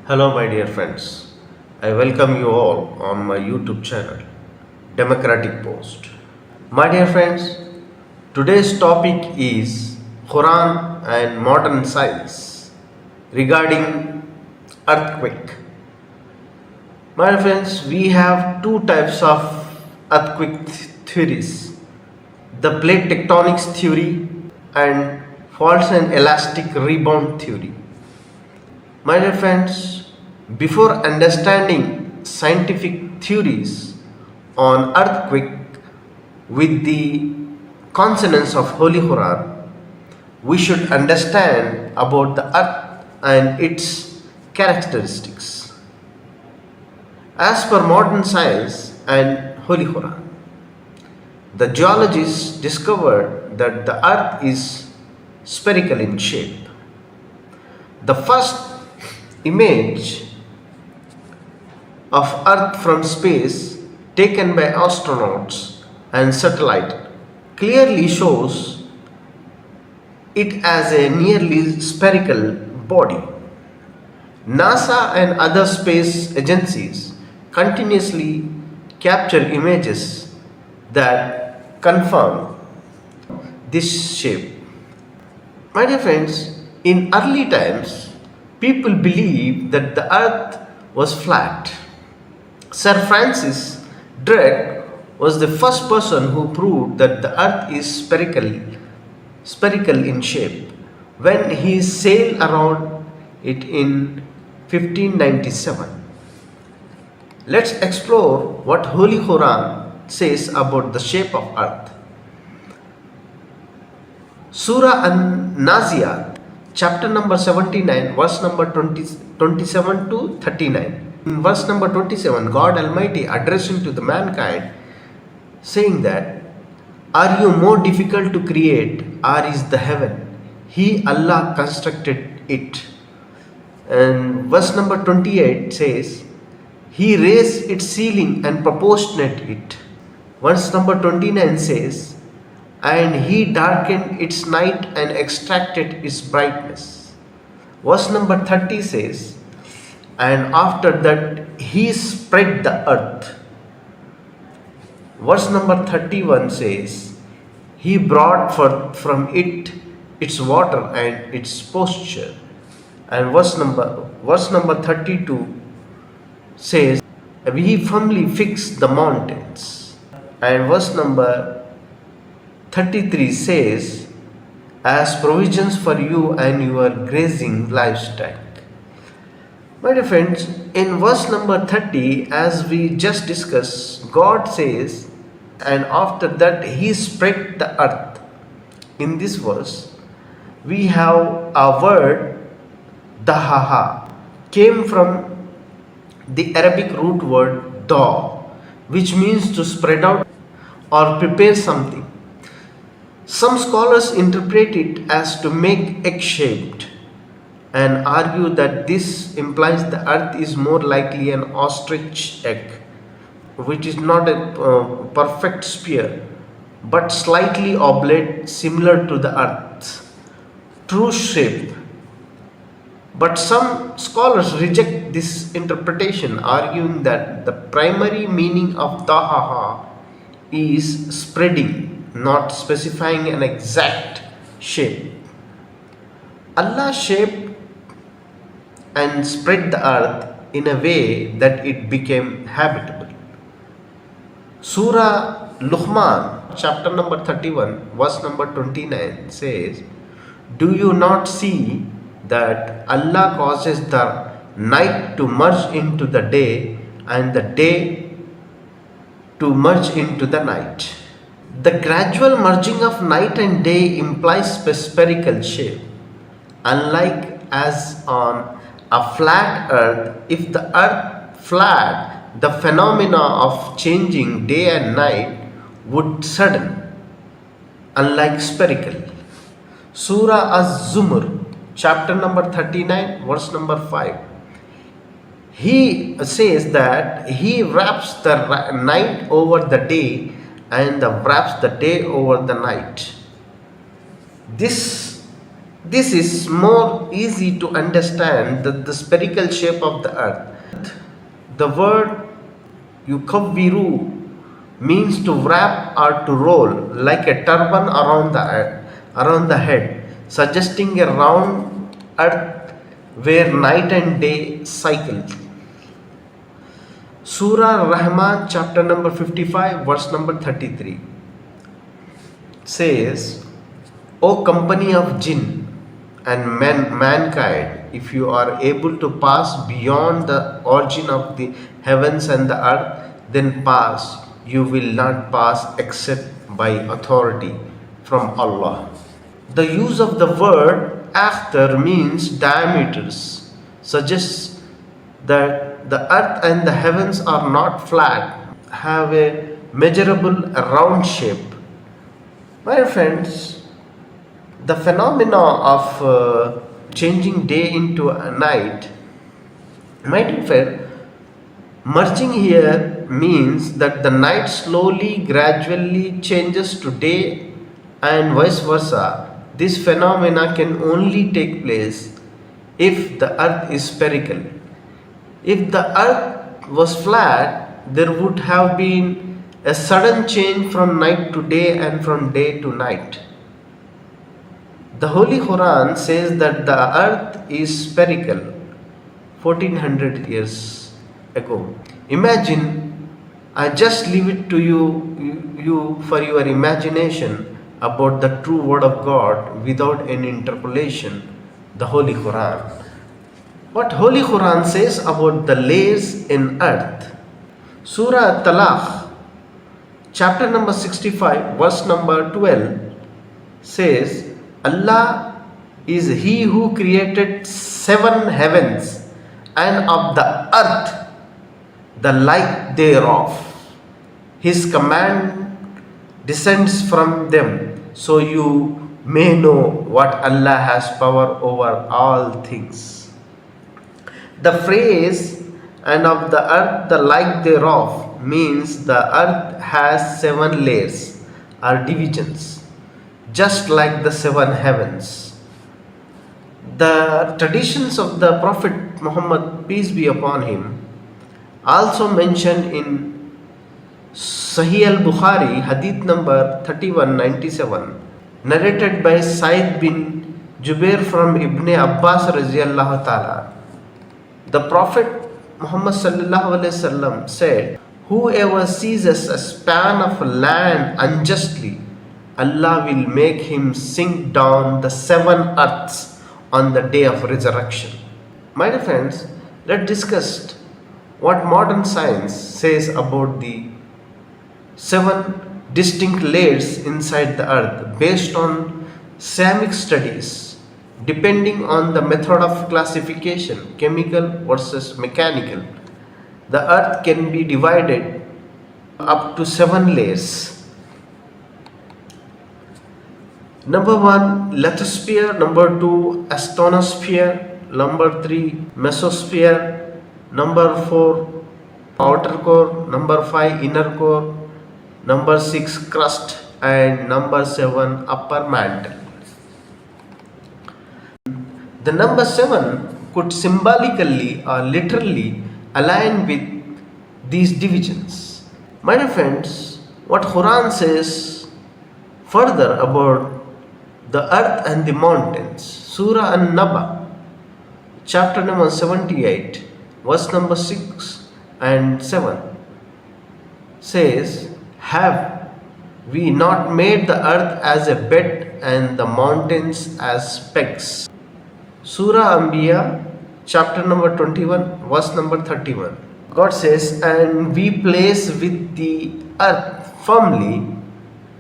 Hello, my dear friends. I welcome you all on my YouTube channel, Democratic Post. My dear friends, today's topic is Quran and modern science regarding earthquake. My dear friends, we have two types of earthquake theories: the plate tectonics theory and faults and elastic rebound theory. My dear friends, before understanding scientific theories on earthquake with the consonants of Holy Quran, we should understand about the earth and its characteristics. As per modern science and Holy Quran, the geologists discovered that the earth is spherical in shape. The first image of Earth from space taken by astronauts and satellite clearly shows it as a nearly spherical body. NASA and other space agencies continuously capture images that confirm this shape. My dear friends, in early times, people believed that the earth was flat. Sir Francis Drake was the first person who proved that the earth is spherical in shape when he sailed around it in 1597. Let's explore what Holy Quran says about the shape of earth. Surah An-Naziyat, chapter number 79, verse number 27 to 39. In verse number 27, God Almighty addressing to the mankind, saying that, "Are you more difficult to create, or is the heaven? He, Allah, constructed it." And verse number 28 says, "He raised its ceiling and proportionate it." Verse number 29 says, "And he darkened its night and extracted its brightness." Verse number 30 says, "And after that he spread the earth." Verse number 31 says, "He brought forth from it its water and its posture." And verse number 32 says, "We firmly fixed the mountains." And verse number 33 says, "As provisions for you and your grazing livestock." My dear friends, in verse number 30, as we just discussed, God says, "And after that he spread the earth." In this verse, we have a word, dahaha, came from the Arabic root word da, which means to spread out or prepare something. Some scholars interpret it as to make egg-shaped and argue that this implies the earth is more likely an ostrich egg, which is not a perfect sphere but slightly oblate, similar to the earth's true shape. But some scholars reject this interpretation, arguing that the primary meaning of dahaha is spreading, not specifying an exact shape. Allah shaped and spread the earth in a way that it became habitable. Surah Luqman, chapter number 31, verse number 29 says, "Do you not see that Allah causes the night to merge into the day and the day to merge into the night?" The gradual merging of night and day implies spherical shape. Unlike as on a flat earth, if the earth flat, the phenomena of changing day and night would sudden, unlike spherical. Surah Az-Zumur, chapter number 39, verse number 5. He says that he wraps the night over the day and wraps the day over the night. This This is more easy to understand than the spherical shape of the earth. The word yukaviru means to wrap or to roll like a turban around the head, suggesting a round earth where night and day cycle. Surah Rahman, chapter number 55, verse number 33 says, O company of jinn and mankind, if you are able to pass beyond the origin of the heavens and the earth, then pass. You will not pass except by authority from Allah. The use of the word akhtar means diameters, suggests that the earth and the heavens are not flat, have a measurable round shape. My friends, the phenomena of changing day into a night might infer merging here means that the night slowly, gradually changes to day and vice versa. This phenomena can only take place if the earth is spherical. If the earth was flat, there would have been a sudden change from night to day and from day to night. The Holy Quran says that the earth is spherical 1400 years ago. Imagine, I just leave it to you for your imagination about the true word of God without any interpolation, the Holy Quran. What Holy Quran says about the layers in earth. Surah Talaq, chapter number 65, verse number 12 says, Allah is He who created 7 heavens and of the earth the like thereof. His command descends from them, so you may know what Allah has power over all things. The phrase and of the earth the like thereof means the earth has 7 layers or divisions, just like the 7 heavens. The traditions of the Prophet Muhammad, peace be upon him, also mentioned in Sahih al-Bukhari, hadith number 3197, narrated by Said bin Jubair from Ibn Abbas radiallahu ta'ala. The Prophet Muhammad sallallahu alaihi wasallam said, whoever seizes a span of land unjustly, Allah will make him sink down the 7 earths on the day of resurrection. My dear friends, let's discuss what modern science says about the 7 distinct layers inside the earth based on seismic studies, depending on the method of classification, chemical versus mechanical. The earth can be divided up to 7 layers. Number 1, lithosphere. Number 2, astonisphere. Number 3, mesosphere. Number 4, outer core. Number 5, inner core. Number 6, crust. And number 7, upper mantle. The number 7 could symbolically or literally align with these divisions. My dear friends, what Quran says further about the earth and the mountains. Surah An-Naba, chapter number 78, verse number 6 and 7 says, have we not made the earth as a bed and the mountains as pegs? Surah Anbiya, chapter number 21, verse number 31. God says, and we place with the earth firmly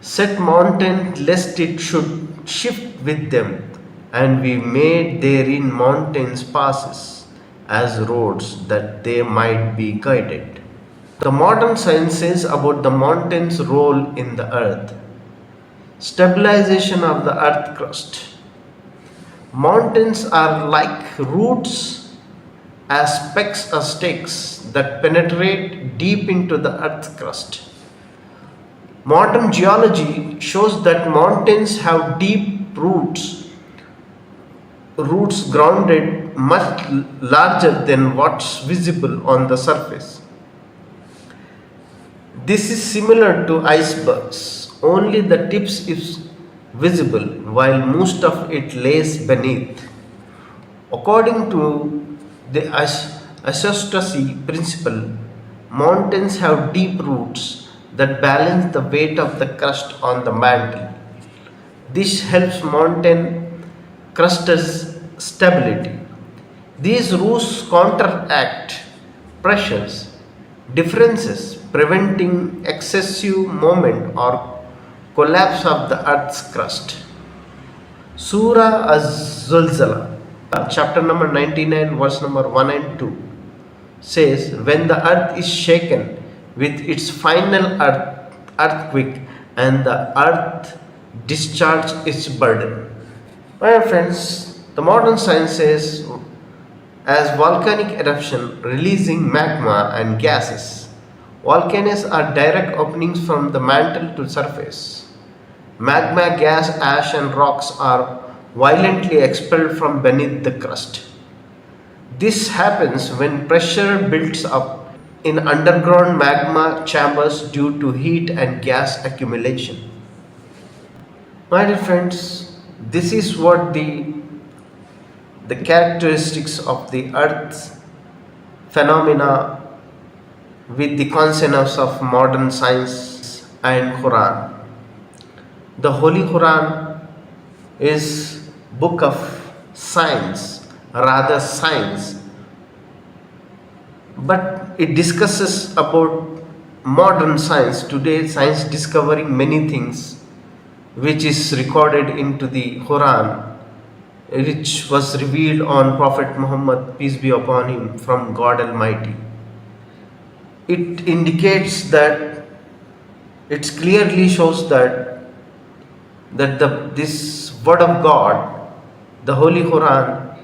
set mountain lest it should shift with them, and we made therein mountains passes as roads that they might be guided. The modern science says about the mountain's role in the earth. Stabilization of the earth crust. Mountains are like roots as specks or stakes that penetrate deep into the earth crust. Modern geology shows that mountains have deep roots roots grounded much larger than what's visible on the surface. This is similar to icebergs, only the tips is visible while most of it lays beneath. According to the astonish principle, mountains have deep roots that balance the weight of the crust on the mantle. This helps mountain crust's stability. These roots counteract pressures differences, preventing excessive movement or collapse of the earth's crust. Surah Az-Zulzala, chapter number 99, verse number 1 and 2 says, when the earth is shaken with its final earthquake and the earth discharges its burden. My friends, the modern science says as volcanic eruption releasing magma and gases. Volcanoes are direct openings from the mantle to surface. Magma, gas, ash and rocks are violently expelled from beneath the crust. This happens when pressure builds up in underground magma chambers due to heat and gas accumulation. My dear friends, this is what the characteristics of the earth's phenomena with the concepts of modern science and Quran. The Holy Quran is book of science, rather science, but it discusses about modern science. Today science discovering many things which is recorded into the Quran, which was revealed on Prophet Muhammad, peace be upon him, from God Almighty. It indicates that it clearly shows that this word of God, the Holy Quran,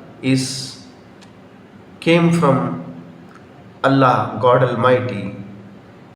came from Allah, God Almighty,